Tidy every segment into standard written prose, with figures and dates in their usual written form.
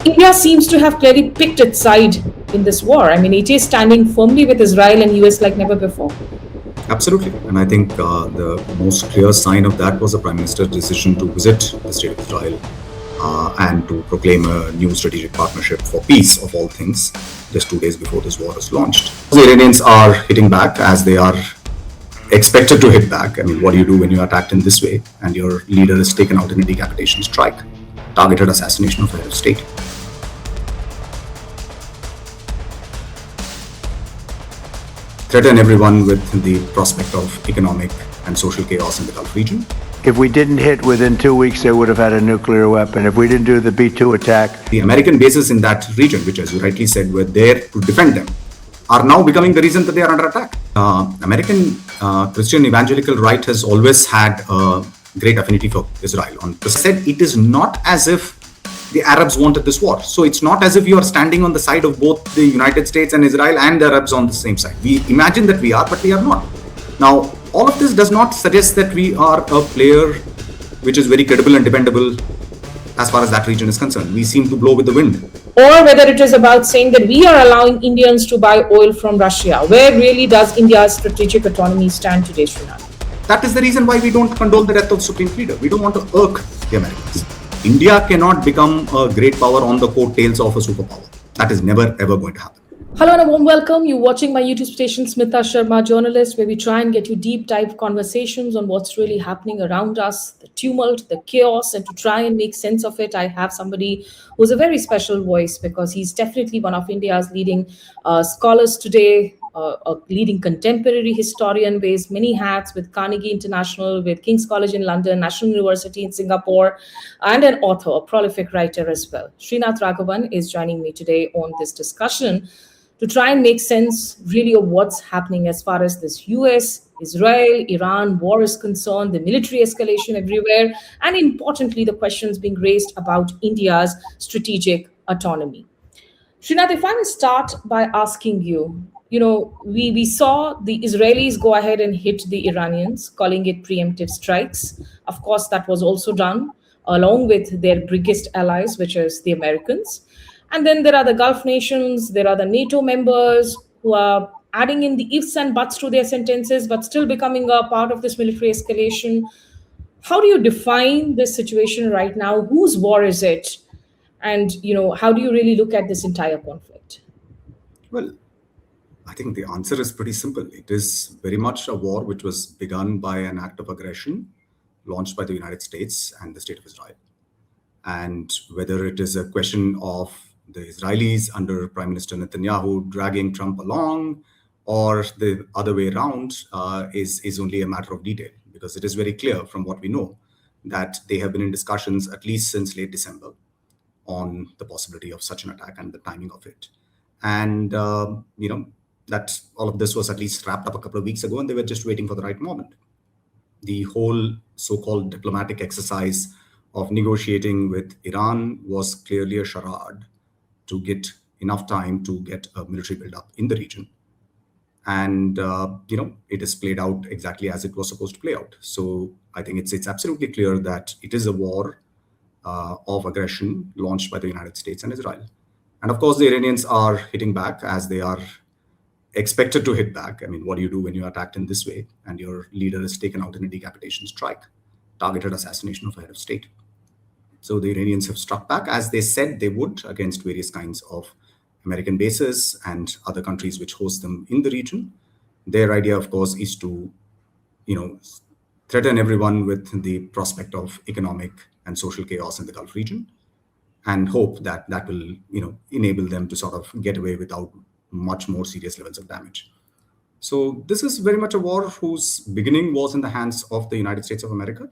India seems to have clearly picked its side in this war. I mean, it is standing firmly with Israel and US like never before. Absolutely. And I think the most clear sign of that was the Prime Minister's decision to visit the state of Israel and to proclaim a new strategic partnership for peace, of all things, just 2 days before this war is launched. The Iranians are hitting back as they are expected to hit back. I mean, what do you do when you're attacked in this way and your leader is taken out in a decapitation strike, targeted assassination of a head of state? Threaten everyone with the prospect of economic and social chaos in the Gulf region. If we didn't hit within 2 weeks, they would have had a nuclear weapon. If we didn't do the B-2 attack. The American bases in that region, which, as you rightly said, were there to defend them, are now becoming the reason that they are under attack. American Christian evangelical right has always had a great affinity for Israel. Said it is not as if the Arabs wanted this war. So it's not as if you are standing on the side of both the United States and Israel and the Arabs on the same side. We imagine that we are, but we are not. Now, all of this does not suggest that we are a player which is very credible and dependable as far as that region is concerned. We seem to blow with the wind. Or whether it is about saying that we are allowing Indians to buy oil from Russia. Where really does India's strategic autonomy stand today, Srinath? That is the reason why we don't condone the death of the Supreme Leader. We don't want to irk the Americans. India cannot become a great power on the coattails of a superpower. That is never ever going to happen. Hello and a warm welcome. You're watching my YouTube station, Smita Sharma Journalist, where we try and get you deep dive conversations on what's really happening around us, the tumult, the chaos, and to try and make sense of it, I have somebody who's a very special voice because he's definitely one of India's leading scholars today, a leading contemporary historian, wears many hats with Carnegie International, with King's College in London, National University in Singapore, and an author, a prolific writer as well. Srinath Raghavan is joining me today on this discussion to try and make sense really of what's happening as far as this US, Israel, Iran war is concerned, the military escalation everywhere, and importantly, the questions being raised about India's strategic autonomy. Srinath, if I may start by asking you, we saw the Israelis go ahead and hit the Iranians, calling it preemptive strikes. Of course, that was also done along with their biggest allies, which is the Americans. And then there are the Gulf nations, there are the NATO members who are adding in the ifs and buts to their sentences, but still becoming a part of this military escalation. How do you define this situation right now? Whose war is it? And, how do you really look at this entire conflict? Well, I think the answer is pretty simple. It is very much a war which was begun by an act of aggression launched by the United States and the state of Israel. And whether it is a question of the Israelis under Prime Minister Netanyahu dragging Trump along or the other way around is only a matter of detail, because it is very clear from what we know that they have been in discussions at least since late December on the possibility of such an attack and the timing of it. And, that all of this was at least wrapped up a couple of weeks ago, and they were just waiting for the right moment. The whole so-called diplomatic exercise of negotiating with Iran was clearly a charade to get enough time to get a military build-up in the region. And, it is played out exactly as it was supposed to play out. So I think it's absolutely clear that it is a war of aggression launched by the United States and Israel. And of course, the Iranians are hitting back as they are expected to hit back. I mean, what do you do when you're attacked in this way and your leader is taken out in a decapitation strike, targeted assassination of a head of state? So the Iranians have struck back as they said they would against various kinds of American bases and other countries which host them in the region. Their idea, of course, is to, threaten everyone with the prospect of economic and social chaos in the Gulf region, and hope that that will, enable them to sort of get away without much more serious levels of damage. So this is very much a war whose beginning was in the hands of the United States of America.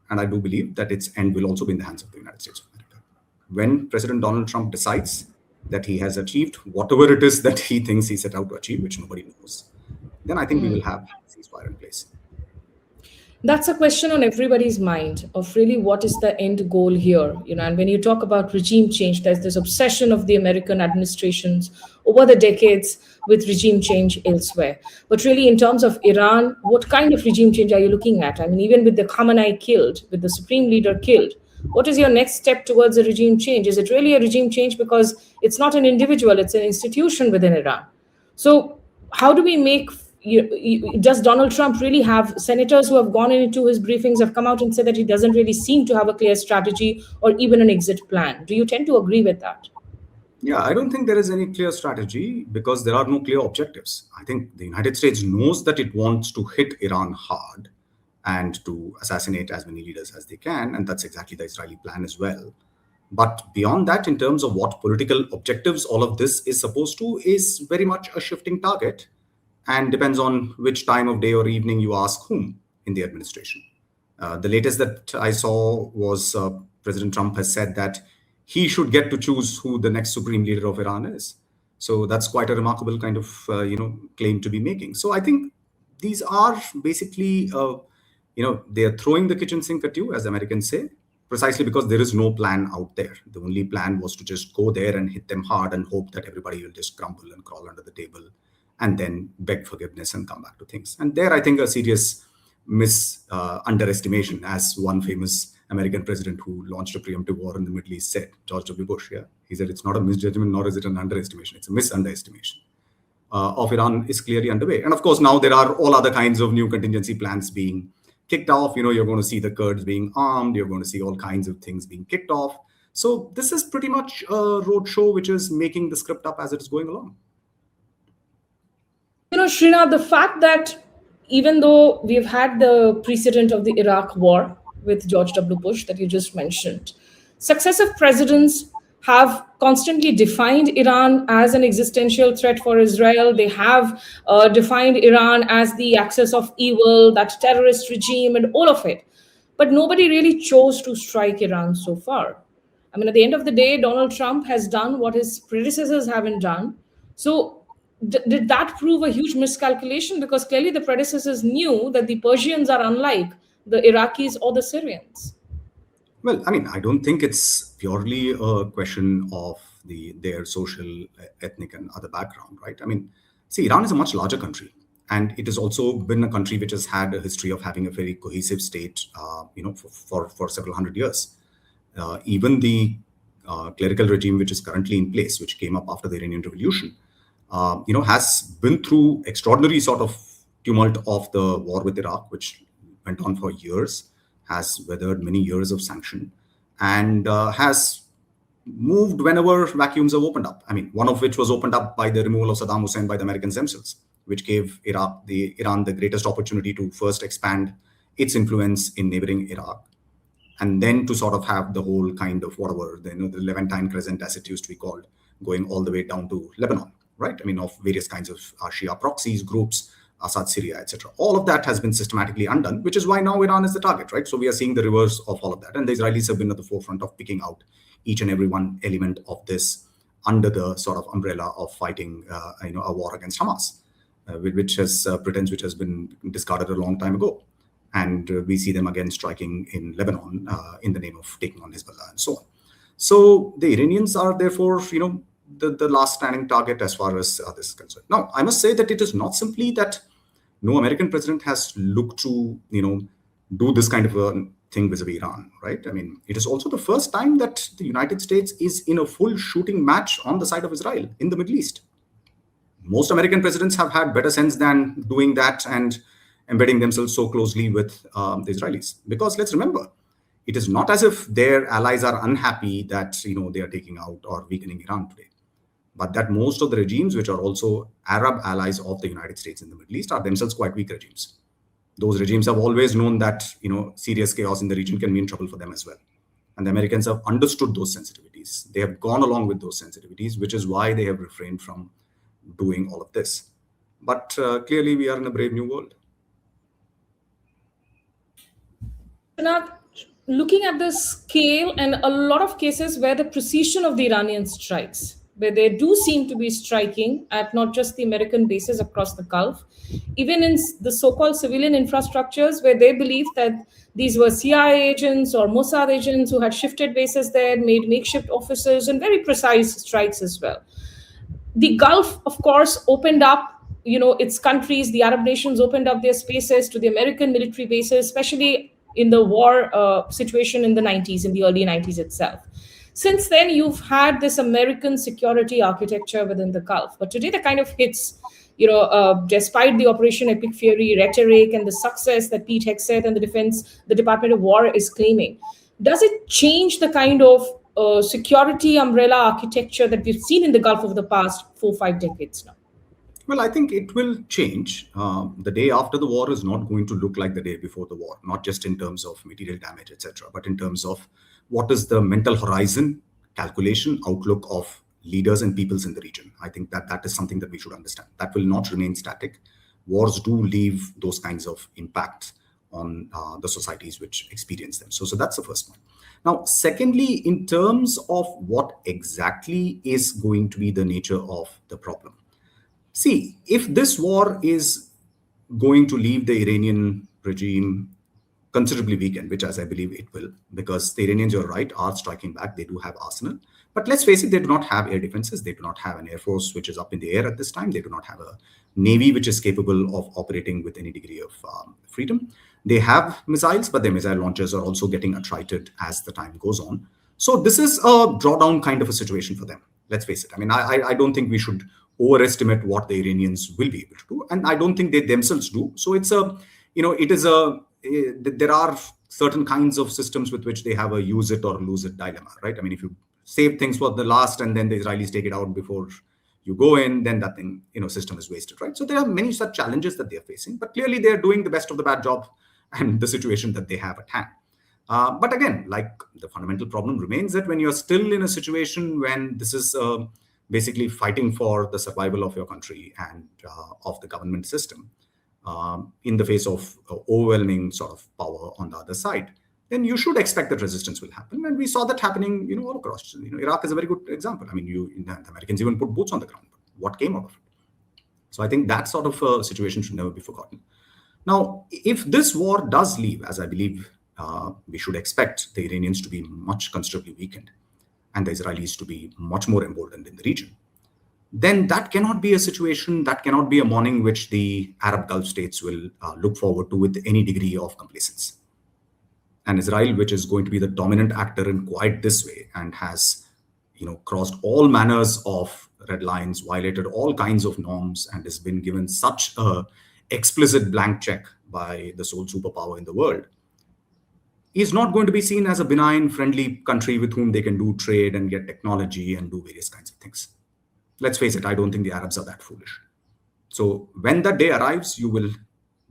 And I do believe that its end will also be in the hands of the United States of America. When President Donald Trump decides that he has achieved whatever it is that he thinks he set out to achieve, which nobody knows, then I think we will have a ceasefire in place. That's a question on everybody's mind of really what is the end goal here. And when you talk about regime change, there's this obsession of the American administrations over the decades with regime change elsewhere. But really, in terms of Iran, what kind of regime change are you looking at? I mean, even with the Khamenei killed, with the supreme leader killed, What is your next step towards a regime change? Is it really a regime change? Because it's not an individual, it's an institution within Iran. So, how do we make does Donald Trump really have senators who have gone into his briefings have come out and said that he doesn't really seem to have a clear strategy or even an exit plan? Do you tend to agree with that? Yeah, I don't think there is any clear strategy because there are no clear objectives. I think the United States knows that it wants to hit Iran hard and to assassinate as many leaders as they can, and that's exactly the Israeli plan as well. But beyond that, in terms of what political objectives all of this is supposed to, is very much a shifting target and depends on which time of day or evening you ask whom in the administration. The latest that I saw was President Trump has said that he should get to choose who the next supreme leader of Iran is. So that's quite a remarkable kind of claim to be making. So I think these are basically they are throwing the kitchen sink at you, as Americans say, precisely because there is no plan out there. The only plan was to just go there and hit them hard and hope that everybody will just crumble and crawl under the table and then beg forgiveness and come back to things. And there, I think a serious underestimation, as one famous American president who launched a preemptive war in the Middle East said, George W. Bush, yeah, he said it's not a misjudgment, nor is it an underestimation, it's a misunderestimation of Iran is clearly underway. And of course, now there are all other kinds of new contingency plans being kicked off. You're going to see the Kurds being armed, you're going to see all kinds of things being kicked off. So this is pretty much a roadshow which is making the script up as it is going along. Srinath, the fact that even though we've had the precedent of the Iraq war with George W. Bush that you just mentioned, successive presidents have constantly defined Iran as an existential threat for Israel. They have defined Iran as the axis of evil, that terrorist regime, and all of it. But nobody really chose to strike Iran so far. I mean, at the end of the day, Donald Trump has done what his predecessors haven't done. So, did that prove a huge miscalculation? Because clearly the predecessors knew that the Persians are unlike the Iraqis or the Syrians. Well, I mean, I don't think it's purely a question of their social, ethnic, and other background, right? I mean, see, Iran is a much larger country, and it has also been a country which has had a history of having a very cohesive state, for several hundred years. Even the clerical regime which is currently in place, which came up after the Iranian Revolution, has been through extraordinary sort of tumult of the war with Iraq, which went on for years, has weathered many years of sanction, and has moved whenever vacuums have opened up. I mean, one of which was opened up by the removal of Saddam Hussein by the Americans themselves, which gave Iran the greatest opportunity to first expand its influence in neighboring Iraq, and then to sort of have the whole kind of whatever, the Levantine Crescent, as it used to be called, going all the way down to Lebanon, right? I mean, of various kinds of Shia proxies, groups, Assad, Syria, etc. All of that has been systematically undone, which is why now Iran is the target, right? So we are seeing the reverse of all of that. And the Israelis have been at the forefront of picking out each and every one element of this under the sort of umbrella of fighting, a war against Hamas, which has which has been discarded a long time ago. And we see them again striking in Lebanon in the name of taking on Hezbollah and so on. So the Iranians are therefore, the last standing target as far as this is concerned. Now, I must say that it is not simply that no American president has looked to, do this kind of a thing vis-a-vis Iran, right? I mean, it is also the first time that the United States is in a full shooting match on the side of Israel in the Middle East. Most American presidents have had better sense than doing that and embedding themselves so closely with the Israelis. Because let's remember, it is not as if their allies are unhappy that they are taking out or weakening Iran today, but that most of the regimes which are also Arab allies of the United States in the Middle East are themselves quite weak regimes. Those regimes have always known that serious chaos in the region can mean trouble for them as well. And the Americans have understood those sensitivities. They have gone along with those sensitivities, which is why they have refrained from doing all of this. But clearly, we are in a brave new world. Now, looking at the scale and a lot of cases where the precision of the Iranian strikes, where they do seem to be striking at not just the American bases across the Gulf, even in the so-called civilian infrastructures where they believe that these were CIA agents or Mossad agents who had shifted bases there, made makeshift offices, and very precise strikes as well. The Gulf, of course, opened up its countries, the Arab nations opened up their spaces to the American military bases, especially in the war situation in the 90s, in the early 90s itself. Since then, you've had this American security architecture within the Gulf. But today, the kind of hits, despite the Operation Epic Fury rhetoric and the success that Pete Hegseth and the Department of War is claiming, does it change the kind of security umbrella architecture that we've seen in the Gulf over the past 4 or 5 decades now? Well, I think it will change. The day after the war is not going to look like the day before the war, not just in terms of material damage, etc., but in terms of what is the mental horizon, calculation, outlook of leaders and peoples in the region. I think that is something that we should understand. That will not remain static. Wars do leave those kinds of impacts on the societies which experience them. So that's the first one. Now, secondly, in terms of what exactly is going to be the nature of the problem. See, if this war is going to leave the Iranian regime considerably weakened, which as I believe it will, because the Iranians, you're right, are striking back. They do have arsenal. But let's face it, they do not have air defenses. They do not have an air force which is up in the air at this time. They do not have a navy which is capable of operating with any degree of freedom. They have missiles, but their missile launchers are also getting attrited as the time goes on. So this is a drawdown kind of a situation for them. Let's face it. I mean, I don't think we should overestimate what the Iranians will be able to do. And I don't think they themselves do. So it's there are certain kinds of systems with which they have a use it or lose it dilemma, right? I mean, if you save things for the last and then the Israelis take it out before you go in, then that thing, system is wasted, right? So there are many such challenges that they're facing, but clearly they're doing the best of the bad job and the situation that they have at hand. But again, like the fundamental problem remains that when you're still in a situation when this is basically fighting for the survival of your country and of the government system in the face of overwhelming sort of power on the other side, then you should expect that resistance will happen. And we saw that happening, all across. Iraq is a very good example. I mean, the Americans even put boots on the ground. But what came out of it? So I think that sort of situation should never be forgotten. Now, if this war does leave, as I believe we should expect the Iranians to be much considerably weakened and the Israelis to be much more emboldened in the region, then that cannot be a situation, that cannot be a morning which the Arab Gulf states will look forward to with any degree of complacence. And Israel, which is going to be the dominant actor in quite this way and has crossed all manners of red lines, violated all kinds of norms, and has been given such a explicit blank check by the sole superpower in the world, is not going to be seen as a benign, friendly country with whom they can do trade and get technology and do various kinds of things. Let's face it, I don't think the Arabs are that foolish. So when that day arrives, you will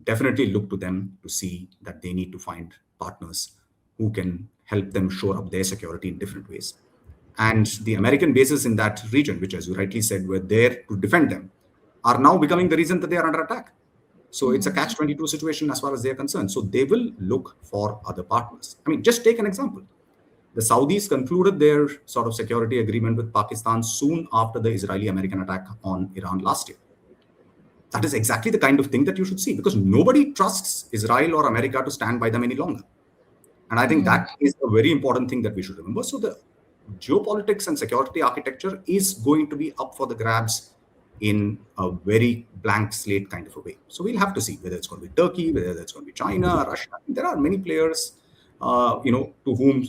definitely look to them to see that they need to find partners who can help them shore up their security in different ways. And the American bases in that region, which, as you rightly said, were there to defend them, are now becoming the reason that they are under attack. So it's a catch-22 situation as far as they're concerned. So they will look for other partners. I mean, just take an example. The Saudis concluded their sort of security agreement with Pakistan soon after the Israeli-American attack on Iran last year. That is exactly the kind of thing that you should see, because nobody trusts Israel or America to stand by them any longer. And I think that is a very important thing that we should remember. So the geopolitics and security architecture is going to be up for the grabs in a very blank slate kind of a way. So we'll have to see whether it's going to be Turkey, whether it's going to be China, Russia. There are many players, to whom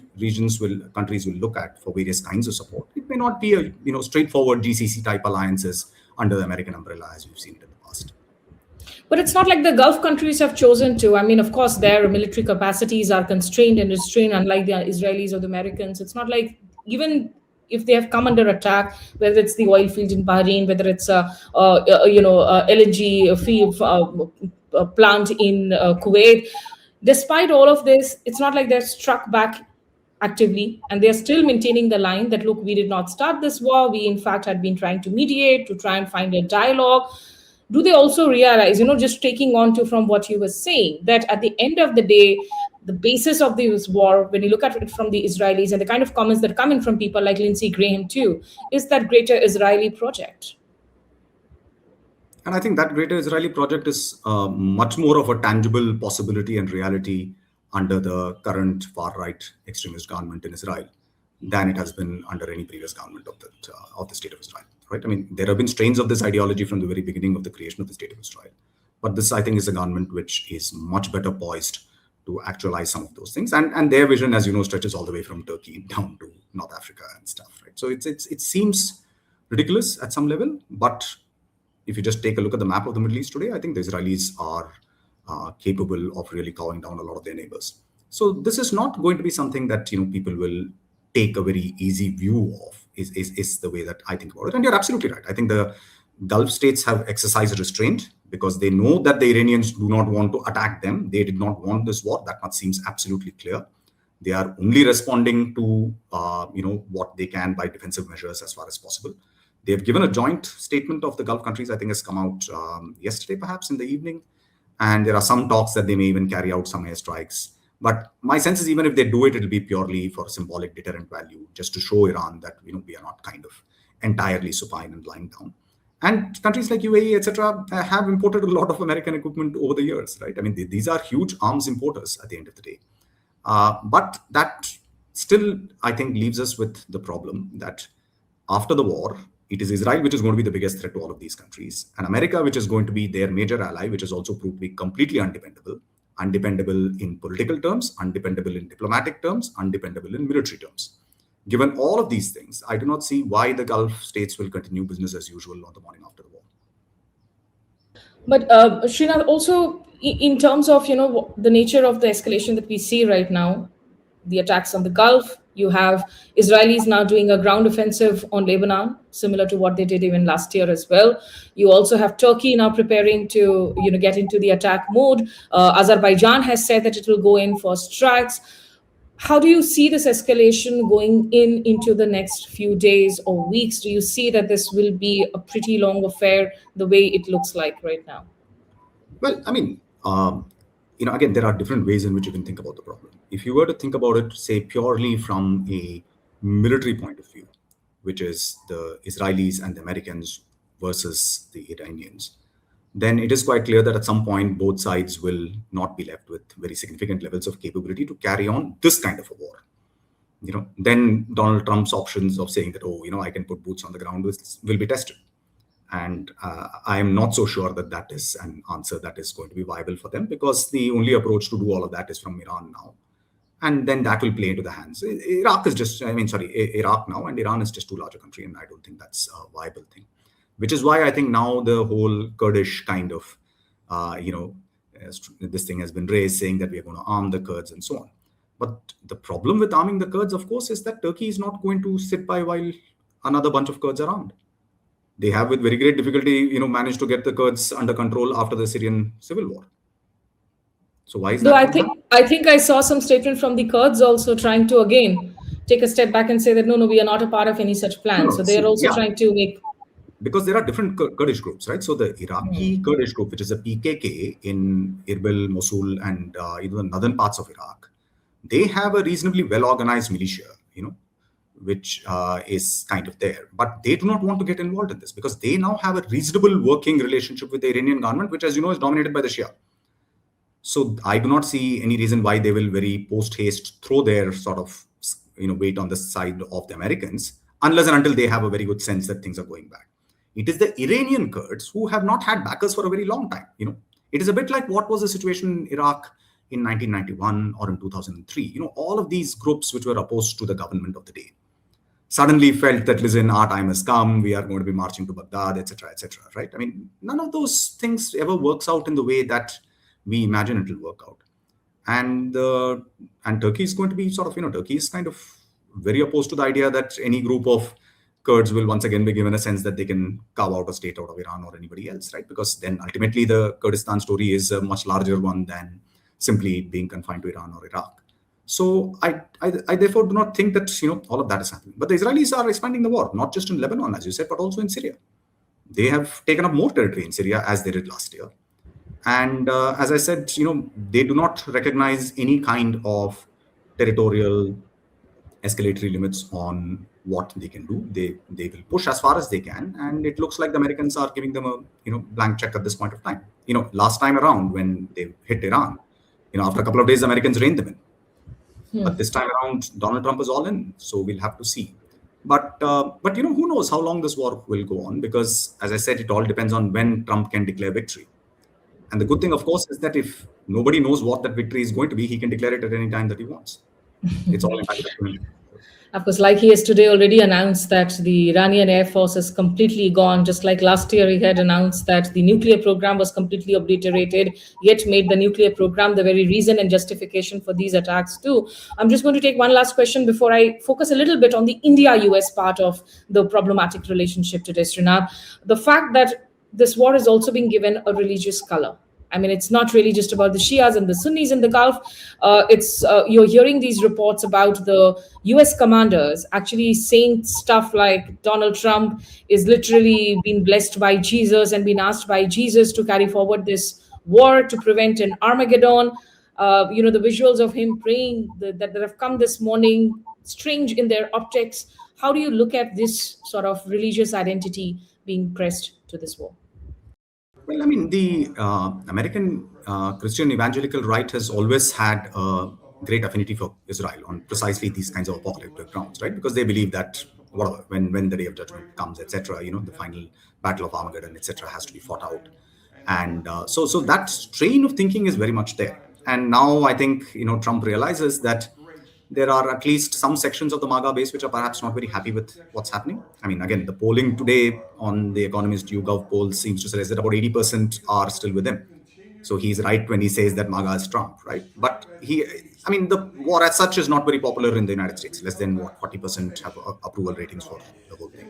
countries will look at for various kinds of support. It may not be a, straightforward GCC type alliances under the American umbrella as we've seen it in the past. But it's not like the Gulf countries have chosen to. I mean, of course, their military capacities are constrained and restrained, unlike the Israelis or the Americans. It's not like, even if they have come under attack, whether it's the oil field in Bahrain, whether it's LNG field plant in Kuwait, despite all of this, it's not like they're struck back actively, and they're still maintaining the line that, look, we did not start this war. We, in fact, had been trying to mediate, to try and find a dialogue. Do they also realize, just taking on to from what you were saying, that at the end of the day, the basis of this war, when you look at it from the Israelis and the kind of comments that come in from people like Lindsey Graham too, is that greater Israeli project? And I think that greater Israeli project is much more of a tangible possibility and reality under the current far-right extremist government in Israel than it has been under any previous government of the state of Israel. Right? I mean, there have been strains of this ideology from the very beginning of the creation of the state of Israel. But this, I think, is a government which is much better poised to actualize some of those things. And their vision, as you know, stretches all the way from Turkey down to North Africa and stuff, right? So it seems ridiculous at some level, but if you just take a look at the map of the Middle East today, I think the Israelis are capable of really cowing down a lot of their neighbors. So this is not going to be something that people will take a very easy view of. Is the way that I think about it. And you're absolutely right. I think the Gulf states have exercised restraint because they know that the Iranians do not want to attack them. They did not want this war. That much seems absolutely clear. They are only responding to what they can by defensive measures as far as possible. They have given a joint statement of the Gulf countries. I think has come out yesterday, perhaps in the evening, and there are some talks that they may even carry out some airstrikes. But my sense is even if they do it, it'll be purely for symbolic deterrent value, just to show Iran that we are not kind of entirely supine and lying down. And countries like UAE, etc., have imported a lot of American equipment over the years, right? I mean, these are huge arms importers at the end of the day. But that still, I think, leaves us with the problem that after the war, it is Israel which is going to be the biggest threat to all of these countries, and America, which is going to be their major ally, which is also proved to be completely undependable in political terms, undependable in diplomatic terms, undependable in military terms. Given all of these things, I do not see why the Gulf states will continue business as usual on the morning after the war. But Srinath, also in terms of the nature of the escalation that we see right now, the attacks on the Gulf, you have Israelis now doing a ground offensive on Lebanon, similar to what they did even last year as well. You also have Turkey now preparing to get into the attack mode. Azerbaijan has said that it will go in for strikes. How do you see this escalation going into the next few days or weeks? Do you see that this will be a pretty long affair the way it looks like right now? Well, I mean, again, there are different ways in which you can think about the problem. If you were to think about it, say, purely from a military point of view, which is the Israelis and the Americans versus the Iranians, then it is quite clear that at some point, both sides will not be left with very significant levels of capability to carry on this kind of a war. Then Donald Trump's options of saying that, I can put boots on the ground will be tested. And I am not so sure that that is an answer that is going to be viable for them, because the only approach to do all of that is from Iran now. And then that will play into the hands. Iraq now, and Iran is just too large a country, and I don't think that's a viable thing. Which is why I think now the whole Kurdish kind of, this thing has been raised, saying that we are going to arm the Kurds and so on. But the problem with arming the Kurds, of course, is that Turkey is not going to sit by while another bunch of Kurds are armed. They have, with very great difficulty, managed to get the Kurds under control after the Syrian civil war. So why is that? I think I saw some statement from the Kurds also trying to again take a step back and say that no, we are not a part of any such plan. So they are also trying to make. Because there are different Kurdish groups, right? So the Iraqi Kurdish group, which is a PKK in Erbil, Mosul, and the northern parts of Iraq, they have a reasonably well-organized militia, which is kind of there. But they do not want to get involved in this because they now have a reasonable working relationship with the Iranian government, which, as you know, is dominated by the Shia. So I do not see any reason why they will very post-haste throw their sort of weight on the side of the Americans, unless and until they have a very good sense that things are going back. It is the Iranian Kurds who have not had backers for a very long time. It is a bit like what was the situation in Iraq in 1991 or in 2003. All of these groups which were opposed to the government of the day suddenly felt that, listen, our time has come, we are going to be marching to Baghdad, etc., right? I mean, none of those things ever works out in the way that we imagine it will work out. And Turkey is going to be sort of, Turkey is kind of very opposed to the idea that any group of Kurds will once again be given a sense that they can carve out a state out of Iran or anybody else, right? Because then ultimately the Kurdistan story is a much larger one than simply being confined to Iran or Iraq. So I therefore do not think that all of that is happening. But the Israelis are expanding the war, not just in Lebanon, as you said, but also in Syria. They have taken up more territory in Syria as they did last year. And as I said, they do not recognize any kind of territorial escalatory limits on what they can do. They will push as far as they can, and it looks like the Americans are giving them a blank check at this point of time. Last time around when they hit Iran, after a couple of days, the Americans reined them in. But this time around, Donald Trump is all in, so we'll have to see. But who knows how long this war will go on? Because, as I said, it all depends on when Trump can declare victory. And the good thing, of course, is that if nobody knows what that victory is going to be, he can declare it at any time that he wants. It's all entirely up to him. Of course, like he has today already announced that the Iranian Air Force is completely gone, just like last year he had announced that the nuclear program was completely obliterated, yet made the nuclear program the very reason and justification for these attacks too. I'm just going to take one last question before I focus a little bit on the India-US part of the problematic relationship today, Srinath. The fact that this war is also being given a religious color. I mean, it's not really just about the Shias and the Sunnis in the Gulf. It's You're hearing these reports about the U.S. commanders actually saying stuff like Donald Trump is literally being blessed by Jesus and been asked by Jesus to carry forward this war to prevent an Armageddon. The visuals of him praying that have come this morning, strange in their optics. How do you look at this sort of religious identity being pressed to this war? Well, I mean, the American Christian evangelical right has always had a great affinity for Israel on precisely these kinds of apocalyptic grounds, right? Because they believe that whatever, when the day of judgment comes, etc., the final battle of Armageddon, etc., has to be fought out, and so that strain of thinking is very much there. And now I think Trump realizes that there are at least some sections of the MAGA base which are perhaps not very happy with what's happening. I mean, again, the polling today on the Economist YouGov poll seems to suggest that about 80% are still with him. So he's right when he says that MAGA is Trump, right? But the war as such is not very popular in the United States. Less than 40% have approval ratings for the whole thing.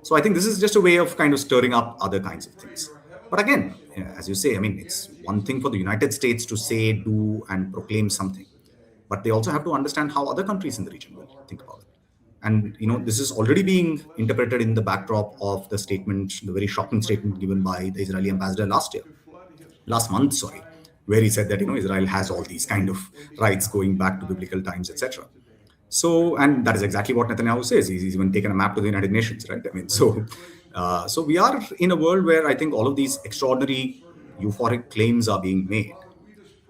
So I think this is just a way of kind of stirring up other kinds of things. But again, as you say, I mean, it's one thing for the United States to say, do, and proclaim something, but they also have to understand how other countries in the region will think about it. And this is already being interpreted in the backdrop of the very shocking statement given by the Israeli ambassador last month, sorry, where he said that Israel has all these kind of rights going back to biblical times, etc. So, and that is exactly what Netanyahu says. He's even taken a map to the United Nations, right? I mean, so we are in a world where I think all of these extraordinary euphoric claims are being made.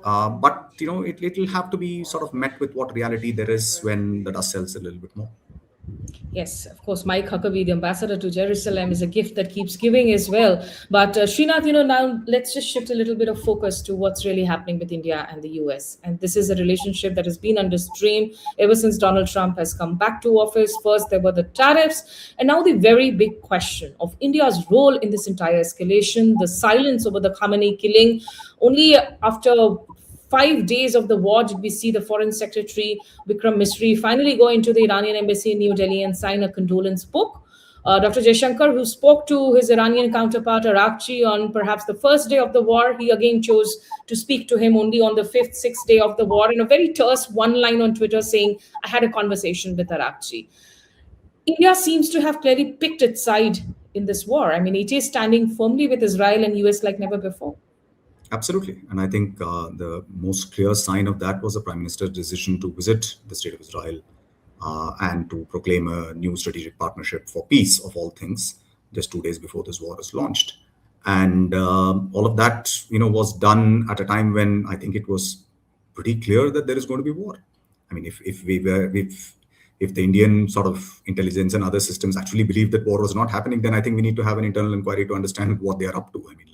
But it'll have to be sort of met with what reality there is when the dust settles a little bit more. Yes, of course, Mike Huckabee, the ambassador to Jerusalem, is a gift that keeps giving as well. But Srinath, now let's just shift a little bit of focus to what's really happening with India and the US. And this is a relationship that has been under strain ever since Donald Trump has come back to office. First, there were the tariffs, and now the very big question of India's role in this entire escalation, the silence over the Khamenei killing. Only after 5 days of the war did we see the Foreign Secretary Vikram Misri finally go into the Iranian embassy in New Delhi and sign a condolence book. Dr. Jaishankar, who spoke to his Iranian counterpart Arakchi on perhaps the first day of the war, he again chose to speak to him only on the fifth, sixth day of the war in a very terse one line on Twitter saying, "I had a conversation with Arakchi." India seems to have clearly picked its side in this war. I mean, it is standing firmly with Israel and US like never before. Absolutely. And I think the most clear sign of that was the Prime Minister's decision to visit the state of Israel and to proclaim a new strategic partnership for peace, of all things, just 2 days before this war was launched. And all of that, was done at a time when I think it was pretty clear that there is going to be war. I mean, if the Indian sort of intelligence and other systems actually believed that war was not happening, then I think we need to have an internal inquiry to understand what they are up to. I mean,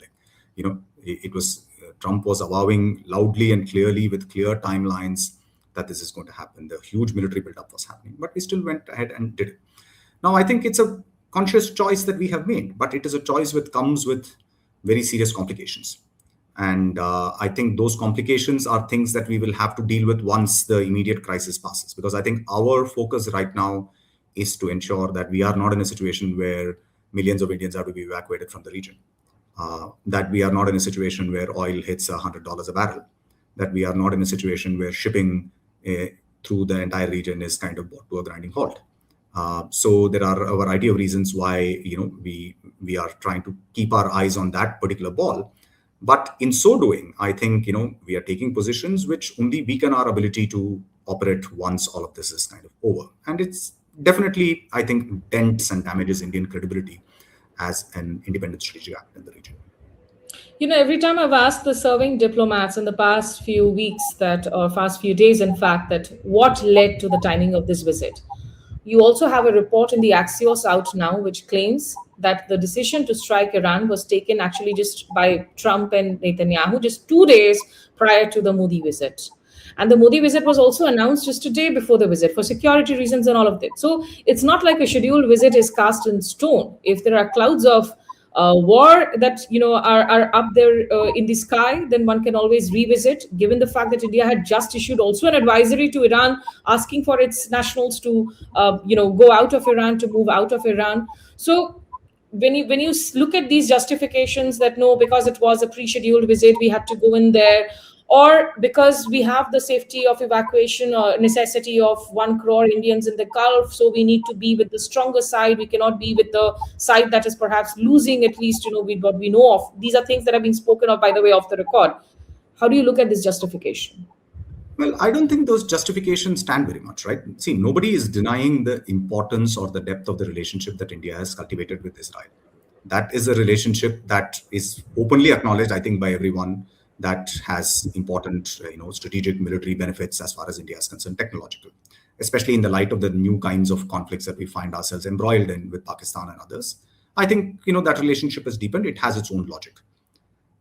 it was Trump was avowing loudly and clearly with clear timelines that this is going to happen. The huge military buildup was happening, but we still went ahead and did it. Now, I think it's a conscious choice that we have made, but it is a choice which comes with very serious complications. And I think those complications are things that we will have to deal with once the immediate crisis passes. Because I think our focus right now is to ensure that we are not in a situation where millions of Indians have to be evacuated from the region. That we are not in a situation where oil hits $100 a barrel, that we are not in a situation where shipping through the entire region is kind of brought to a grinding halt. So there are a variety of reasons why we are trying to keep our eyes on that particular ball. But in so doing, I think we are taking positions which only weaken our ability to operate once all of this is kind of over. And it's definitely, I think, dents and damages Indian credibility as an independent strategic actor in the region. Every time I've asked the serving diplomats in the past few weeks or past few days, in fact, that what led to the timing of this visit, You also have a report in the Axios out now, which claims that the decision to strike Iran was taken actually just by Trump and Netanyahu just 2 days prior to the Modi visit. And the Modi visit was also announced just a day before the visit for security reasons and all of that. So it's not like a scheduled visit is cast in stone. If there are clouds of war that are up there in the sky, then one can always revisit. Given the fact that India had just issued also an advisory to Iran asking for its nationals to go out of Iran, to move out of Iran. So when you look at these justifications that no, because it was a pre-scheduled visit, we had to go in there, or because we have the safety of evacuation or necessity of 1 crore Indians in the Gulf, so we need to be with the stronger side. We cannot be with the side that is perhaps losing, at least what we know of. These are things that have been spoken of, by the way, off the record. How do you look at this justification? Well, I don't think those justifications stand very much, right? See, nobody is denying the importance or the depth of the relationship that India has cultivated with Israel. That is a relationship that is openly acknowledged, I think, by everyone, that has important, strategic military benefits as far as India is concerned, technological, especially in the light of the new kinds of conflicts that we find ourselves embroiled in with Pakistan and others. I think, that relationship has deepened. It has its own logic.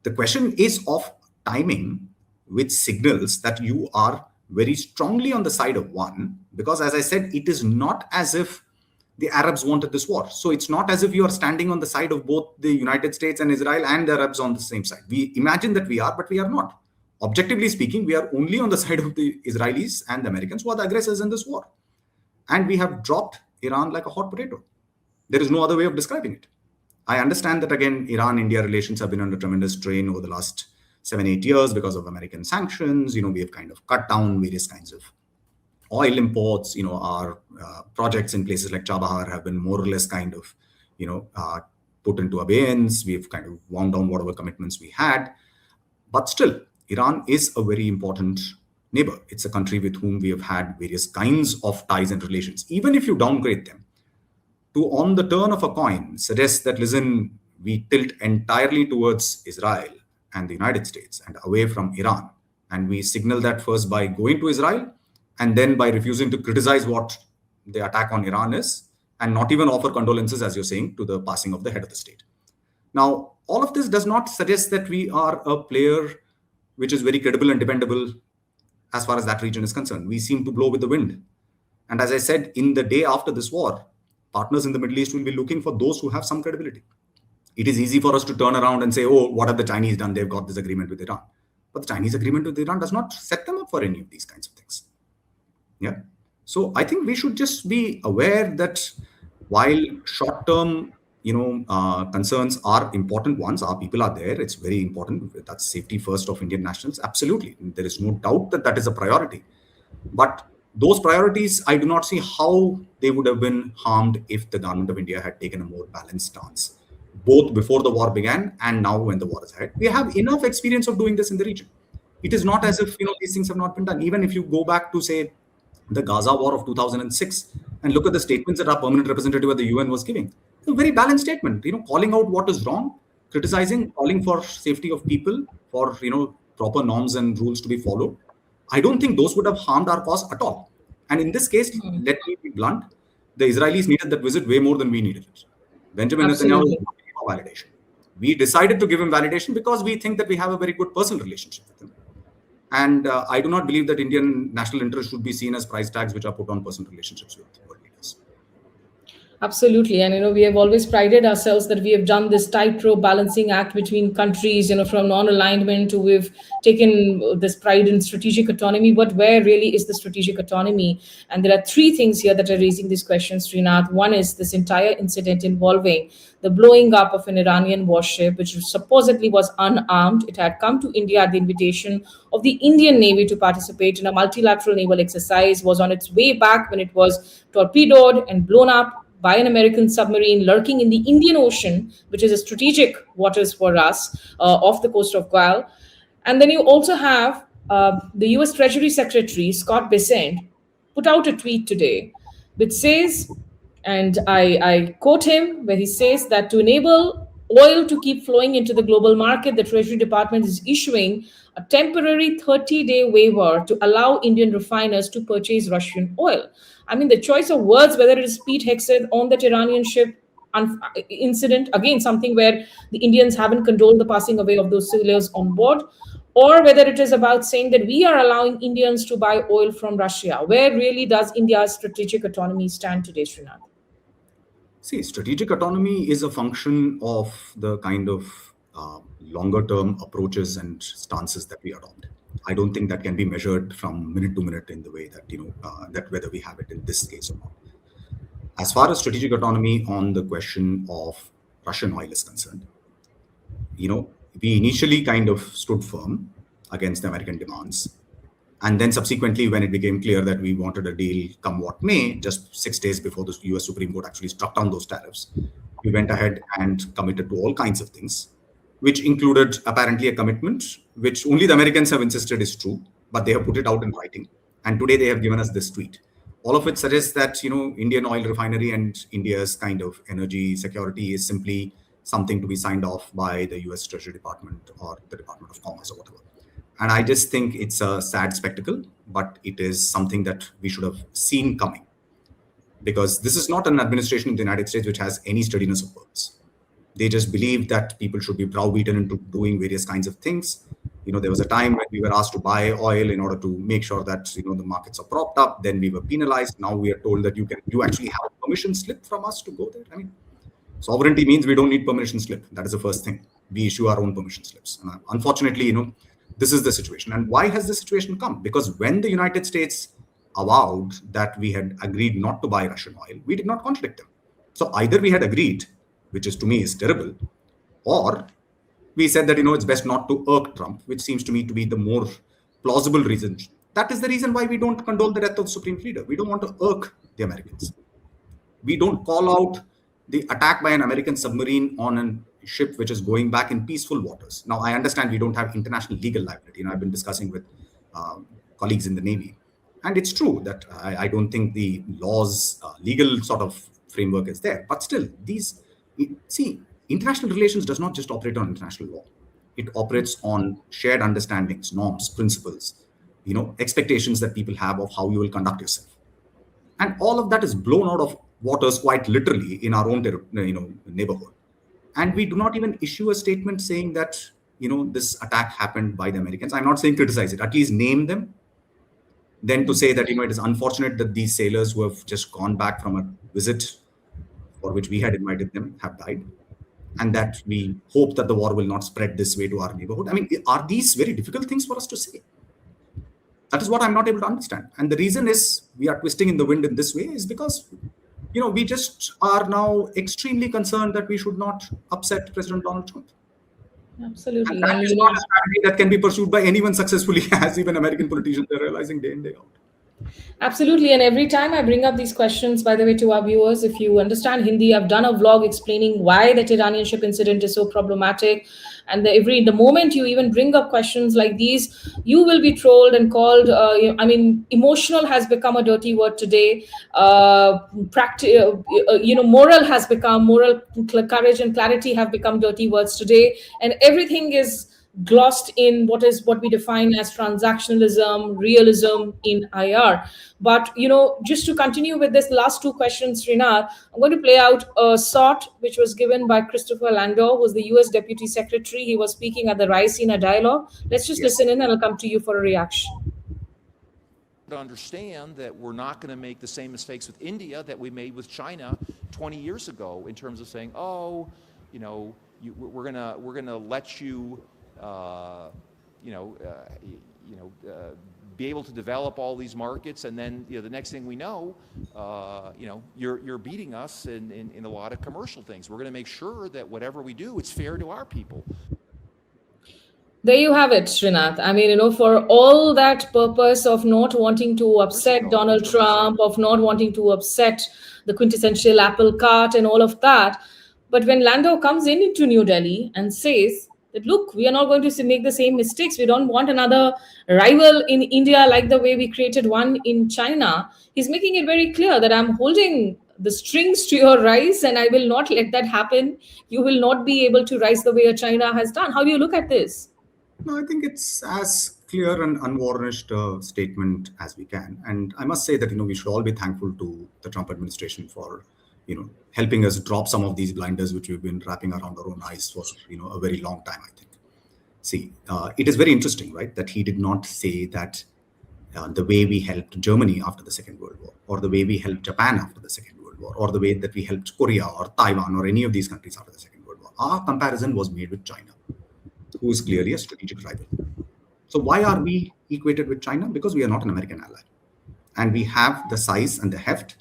The question is of timing, which signals that you are very strongly on the side of one, because as I said, it is not as if the Arabs wanted this war. So it's not as if you are standing on the side of both the United States and Israel and the Arabs on the same side. We imagine that we are, but we are not. Objectively speaking, we are only on the side of the Israelis and the Americans, who are the aggressors in this war. And we have dropped Iran like a hot potato. There is no other way of describing it. I understand that, again, Iran-India relations have been under tremendous strain over the last 7-8 years because of American sanctions. We have kind of cut down various kinds of oil imports. Our projects in places like Chabahar have been more or less kind of, put into abeyance. We've kind of wound down whatever commitments we had. But still, Iran is a very important neighbor. It's a country with whom we have had various kinds of ties and relations. Even if you downgrade them, to on the turn of a coin suggest that, listen, we tilt entirely towards Israel and the United States and away from Iran. And we signal that first by going to Israel and then by refusing to criticize what the attack on Iran is, and not even offer condolences, as you're saying, to the passing of the head of the state. Now, all of this does not suggest that we are a player which is very credible and dependable as far as that region is concerned. We seem to blow with the wind. And as I said, in the day after this war, partners in the Middle East will be looking for those who have some credibility. It is easy for us to turn around and say, oh, what have the Chinese done? They've got this agreement with Iran. But the Chinese agreement with Iran does not set them up for any of these kinds of things. Yeah. So I think we should just be aware that while short-term, concerns are important ones, our people are there, it's very important. That's safety first of Indian nationals. Absolutely. There is no doubt that that is a priority. But those priorities, I do not see how they would have been harmed if the government of India had taken a more balanced stance, both before the war began and now when the war is ahead. We have enough experience of doing this in the region. It is not as if these things have not been done. Even if you go back to, say, the Gaza war of 2006 and look at the statements that our permanent representative at the UN was giving, it's a very balanced statement, calling out what is wrong, criticizing, calling for safety of people, for proper norms and rules to be followed. I don't think those would have harmed our cause at all. And in this case, let me be blunt, the Israelis needed that visit way more than we needed it. Benjamin Netanyahu was looking for validation. We decided to give him validation because we think that we have a very good personal relationship with him. And I do not believe that Indian national interest should be seen as price tags which are put on personal relationships with world leaders. Absolutely. And, we have always prided ourselves that we have done this tightrope balancing act between countries, from non-alignment to we've taken this pride in strategic autonomy. But where really is the strategic autonomy? And there are three things here that are raising these questions, Srinath. One is this entire incident involving the blowing up of an Iranian warship, which supposedly was unarmed. It had come to India at the invitation of the Indian Navy to participate in a multilateral naval exercise, was on its way back when it was torpedoed and blown up by an American submarine lurking in the Indian Ocean, which is a strategic waters for us, off the coast of Guam. And then you also have the US Treasury Secretary, Scott Bessent, put out a tweet today, which says, and I quote him, where he says that to enable oil to keep flowing into the global market, the Treasury Department is issuing a temporary 30-day waiver to allow Indian refiners to purchase Russian oil. I mean, the choice of words, whether it is Pete Hegseth on that Iranian ship incident, again, something where the Indians haven't condoled the passing away of those sailors on board, or whether it is about saying that we are allowing Indians to buy oil from Russia. Where really does India's strategic autonomy stand today, Srinath? See, strategic autonomy is a function of the kind of longer term approaches and stances that we adopt. I don't think that can be measured from minute to minute in the way that, that whether we have it in this case or not. As far as strategic autonomy on the question of Russian oil is concerned, we initially kind of stood firm against the American demands. And then subsequently, when it became clear that we wanted a deal come what may, just 6 days before the US Supreme Court actually struck down those tariffs, we went ahead and committed to all kinds of things, which included apparently a commitment, which only the Americans have insisted is true, but they have put it out in writing. And today they have given us this tweet. All of it suggests that, Indian oil refinery and India's kind of energy security is simply something to be signed off by the US Treasury Department or the Department of Commerce or whatever. And I just think it's a sad spectacle, but it is something that we should have seen coming. Because this is not an administration in the United States which has any steadiness of purpose. They just believe that people should be browbeaten into doing various kinds of things. There was a time when we were asked to buy oil in order to make sure that, the markets are propped up. Then we were penalized. Now we are told that you actually have a permission slip from us to go there. I mean, sovereignty means we don't need permission slip. That is the first thing. We issue our own permission slips. And unfortunately, this is the situation. And why has this situation come? Because when the United States avowed that we had agreed not to buy Russian oil, we did not contradict them. So either we had agreed, which is to me is terrible, or we said that, it's best not to irk Trump, which seems to me to be the more plausible reason. That is the reason why we don't condole the death of the Supreme Leader. We don't want to irk the Americans. We don't call out the attack by an American submarine on a ship which is going back in peaceful waters. Now, I understand we don't have international legal liability. I've been discussing with colleagues in the Navy. And it's true that I don't think the law's legal sort of framework is there. But still, international relations does not just operate on international law. It operates on shared understandings, norms, principles, expectations that people have of how you will conduct yourself. And all of that is blown out of waters quite literally in our own neighborhood. And we do not even issue a statement saying that, this attack happened by the Americans. I'm not saying criticize it, at least name them. Then to say that, it is unfortunate that these sailors who have just gone back from a visit for which we had invited them have died. And that we hope that the war will not spread this way to our neighborhood. I mean, are these very difficult things for us to say? That is what I'm not able to understand. And the reason is we are twisting in the wind in this way is because, we just are now extremely concerned that we should not upset President Donald Trump. Absolutely. And that is not a strategy that can be pursued by anyone successfully, as even American politicians are realizing day in, day out. Absolutely. And every time I bring up these questions, by the way, to our viewers, if you understand Hindi, I've done a vlog explaining why that Iranian ship incident is so problematic. And the moment you even bring up questions like these, you will be trolled and called. Emotional has become a dirty word today. Moral has become, moral courage and clarity have become dirty words today. And everything is glossed in what we define as transactionalism, realism in IR. But, just to continue with this last two questions, Srinath, I'm going to play out a short which was given by Christopher Landau, who was the US Deputy Secretary. He was speaking at the Raisina dialogue. Let's just listen in and I'll come to you for a reaction. To understand that we're not going to make the same mistakes with India that we made with China 20 years ago in terms of saying, we're gonna let you be able to develop all these markets, and then the next thing we know, you're beating us in a lot of commercial things. We're going to make sure that whatever we do, it's fair to our people. There you have it, Srinath. For all that purpose of not wanting to upset Donald Trump, of not wanting to upset the quintessential apple cart and all of that. But when Landau comes into New Delhi and says that, look, we are not going to make the same mistakes. We don't want another rival in India like the way we created one in China. He's making it very clear that I'm holding the strings to your rice, and I will not let that happen. You will not be able to rise the way a China has done. How do you look at this? No, I think it's as clear and unvarnished statement as we can. And I must say that, we should all be thankful to the Trump administration for, helping us drop some of these blinders which we've been wrapping around our own eyes for, a very long time, I think. See, it is very interesting, right, that he did not say that the way we helped Germany after the Second World War, or the way we helped Japan after the Second World War, or the way that we helped Korea or Taiwan or any of these countries after the Second World War. Our comparison was made with China, who is clearly a strategic rival. So why are we equated with China? Because we are not an American ally. And we have the size and the heft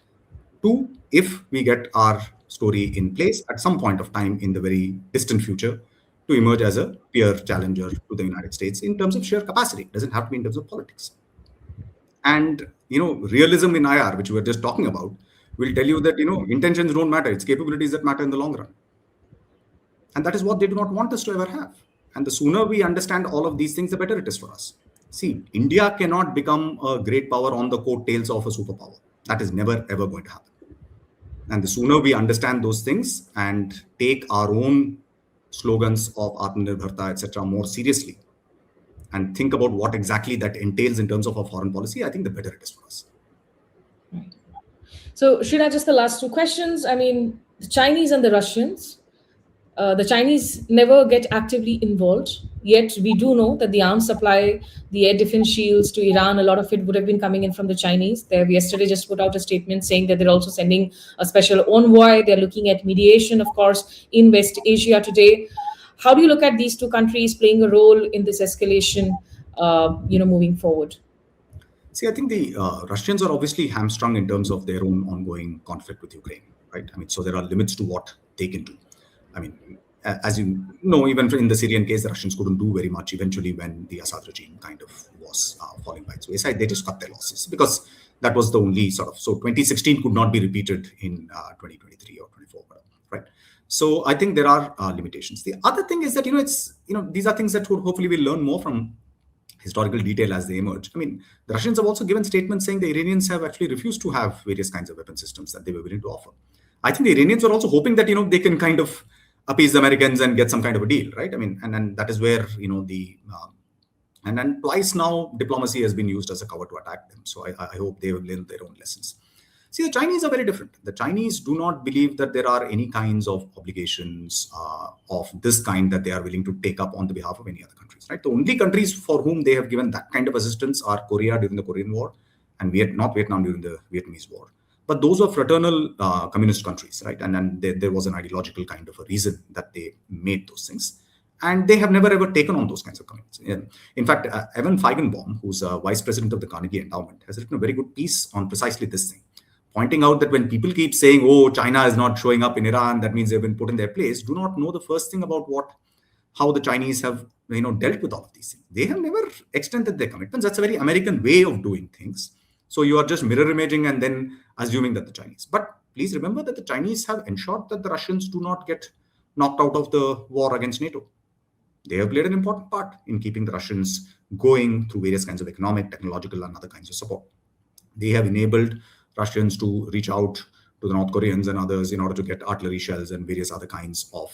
to, if we get our story in place at some point of time in the very distant future, to emerge as a peer challenger to the United States in terms of sheer capacity. It doesn't have to be in terms of politics. And, realism in IR, which we were just talking about, will tell you that, intentions don't matter. It's capabilities that matter in the long run. And that is what they do not want us to ever have. And the sooner we understand all of these things, the better it is for us. See, India cannot become a great power on the coattails of a superpower. That is never, ever going to happen. And the sooner we understand those things and take our own slogans of Atmanirbharta, etc., more seriously, and think about what exactly that entails in terms of our foreign policy, I think the better it is for us. Right. So, Srinath, just the last two questions. I mean, the Chinese and the Russians. The Chinese never get actively involved, yet we do know that the arms supply, the air defense shields to Iran, a lot of it would have been coming in from the Chinese. They have yesterday just put out a statement saying that they're also sending a special envoy. They're looking at mediation, of course, in West Asia today. How do you look at these two countries playing a role in this escalation, moving forward? See, I think the Russians are obviously hamstrung in terms of their own ongoing conflict with Ukraine, right? I mean, so there are limits to what they can do. I mean, as you know, even in the Syrian case, the Russians couldn't do very much eventually when the Assad regime kind of was falling by its wayside. They just cut their losses because that was the only sort of, so 2016 could not be repeated in 2023 or 24, right? So I think there are limitations. The other thing is that, these are things that hopefully we'll learn more from historical detail as they emerge. I mean, the Russians have also given statements saying the Iranians have actually refused to have various kinds of weapon systems that they were willing to offer. I think the Iranians were also hoping that, they can kind of appease the Americans and get some kind of a deal, right? I mean, and then that is where, and then twice now diplomacy has been used as a cover to attack them. So I hope they have learned their own lessons. See, the Chinese are very different. The Chinese do not believe that there are any kinds of obligations of this kind that they are willing to take up on the behalf of any other countries, right? The only countries for whom they have given that kind of assistance are Korea during the Korean War and not Vietnam during the Vietnamese War. But those were fraternal communist countries, right? And then there was an ideological kind of a reason that they made those things. And they have never, ever taken on those kinds of commitments. In fact, Evan Feigenbaum, who's a vice president of the Carnegie Endowment, has written a very good piece on precisely this thing, pointing out that when people keep saying, oh, China is not showing up in Iran, that means they've been put in their place, do not know the first thing about how the Chinese have dealt with all of these things. They have never extended their commitments. That's a very American way of doing things. So you are just mirror imaging and then assuming that the Chinese. But please remember that the Chinese have ensured that the Russians do not get knocked out of the war against NATO. They have played an important part in keeping the Russians going through various kinds of economic, technological, and other kinds of support. They have enabled Russians to reach out to the North Koreans and others in order to get artillery shells and various other kinds of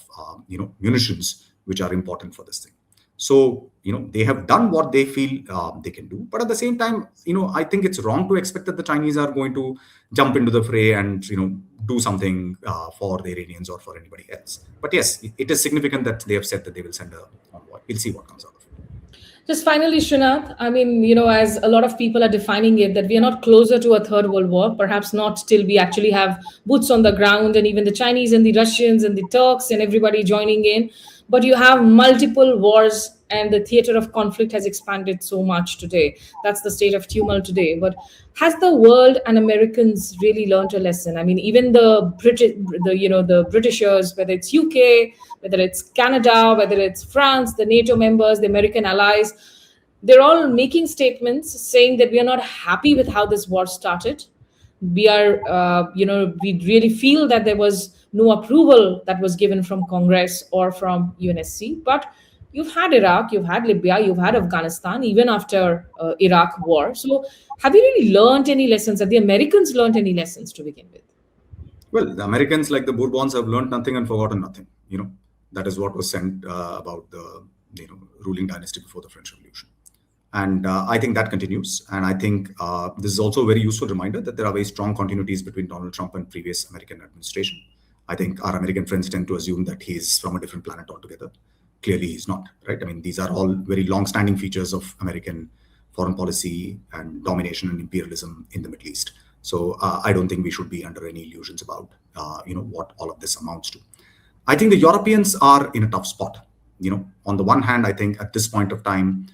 munitions, which are important for this thing. So, they have done what they feel they can do. But at the same time, I think it's wrong to expect that the Chinese are going to jump into the fray and, do something for the Iranians or for anybody else. But yes, it is significant that they have said that they will send a envoy. We'll see what comes out of it. Just finally, Srinath, I mean, as a lot of people are defining it, that we are not closer to a third world war, perhaps not till we actually have boots on the ground and even the Chinese and the Russians and the Turks and everybody joining in. But you have multiple wars and the theater of conflict has expanded so much today. That's the state of tumult today. But has the world and Americans really learned a lesson? I mean, even the Britishers, whether it's UK, whether it's Canada, whether it's France, the NATO members, the American allies, they're all making statements saying that we are not happy with how this war started. We are, we really feel that there was no approval that was given from Congress or from UNSC. But you've had Iraq, you've had Libya, you've had Afghanistan, even after Iraq war. So have you really learned any lessons? Have the Americans learned any lessons to begin with? Well, the Americans, like the Bourbons, have learned nothing and forgotten nothing. That is what was said about the ruling dynasty before the French Revolution. And I think that continues. And I think this is also a very useful reminder that there are very strong continuities between Donald Trump and previous American administration. I think our American friends tend to assume that he's from a different planet altogether. Clearly, he's not, right? I mean, these are all very long-standing features of American foreign policy and domination and imperialism in the Middle East. So I don't think we should be under any illusions about, what all of this amounts to. I think the Europeans are in a tough spot. On the one hand, I think at this point of time,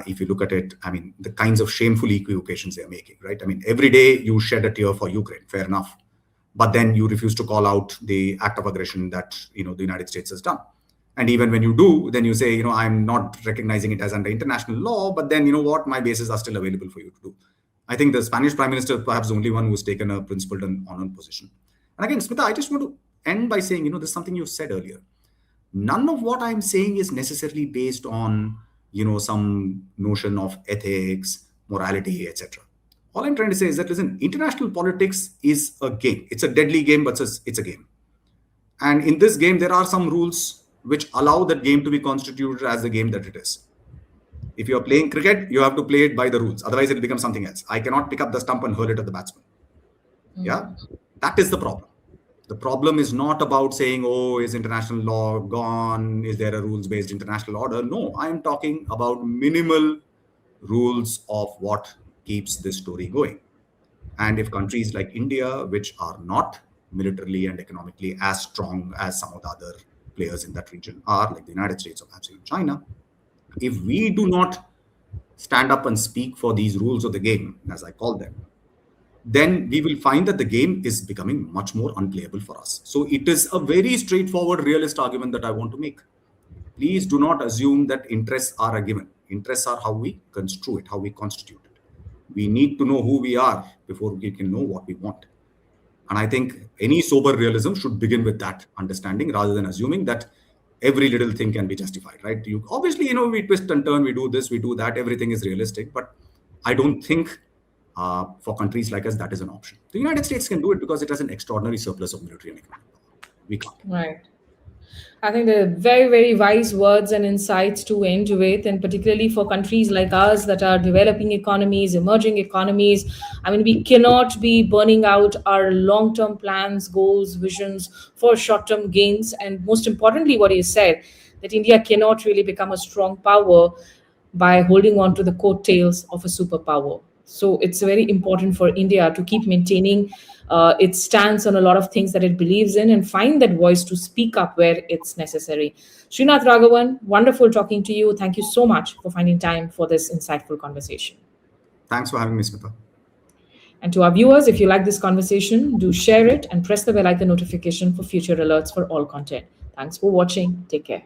if you look at it, I mean, the kinds of shameful equivocations they're making, right? I mean, every day you shed a tear for Ukraine, fair enough. But then you refuse to call out the act of aggression that, the United States has done. And even when you do, then you say, I'm not recognizing it as under international law, but then, what, my bases are still available for you to do. I think the Spanish Prime Minister is perhaps the only one who's taken a principled and honored position. And again, Smita, I just want to end by saying, there's something you said earlier. None of what I'm saying is necessarily based on, some notion of ethics, morality, etc. All I'm trying to say is that, listen, international politics is a game. It's a deadly game, but it's a game. And in this game, there are some rules which allow that game to be constituted as the game that it is. If you're playing cricket, you have to play it by the rules. Otherwise, it becomes something else. I cannot pick up the stump and hurl it at the batsman. Yeah, that is the problem. The problem is not about saying, is international law gone? Is there a rules-based international order? No, I'm talking about minimal rules of what keeps this story going. And if countries like India, which are not militarily and economically as strong as some of the other players in that region are, like the United States or perhaps even China, if we do not stand up and speak for these rules of the game, as I call them, then we will find that the game is becoming much more unplayable for us. So it is a very straightforward, realist argument that I want to make. Please do not assume that interests are a given. Interests are how we construe it, how we constitute it. We need to know who we are before we can know what we want. And I think any sober realism should begin with that understanding rather than assuming that every little thing can be justified, right? Obviously, we twist and turn, we do this, we do that, everything is realistic. But I don't think for countries like us, that is an option. The United States can do it because it has an extraordinary surplus of military and economic power. We can't. Right. I think they're very, very wise words and insights to end with, and particularly for countries like us that are developing economies, emerging economies. I mean, we cannot be burning out our long-term plans, goals, visions for short-term gains. And most importantly, what you said, that India cannot really become a strong power by holding on to the coattails of a superpower. So it's very important for India to keep maintaining its stance on a lot of things that it believes in and find that voice to speak up where it's necessary. Srinath Raghavan, wonderful talking to you. Thank you so much for finding time for this insightful conversation. Thanks for having me, Smita. And to our viewers, if you like this conversation, do share it and press the bell icon notification for future alerts for all content. Thanks for watching. Take care.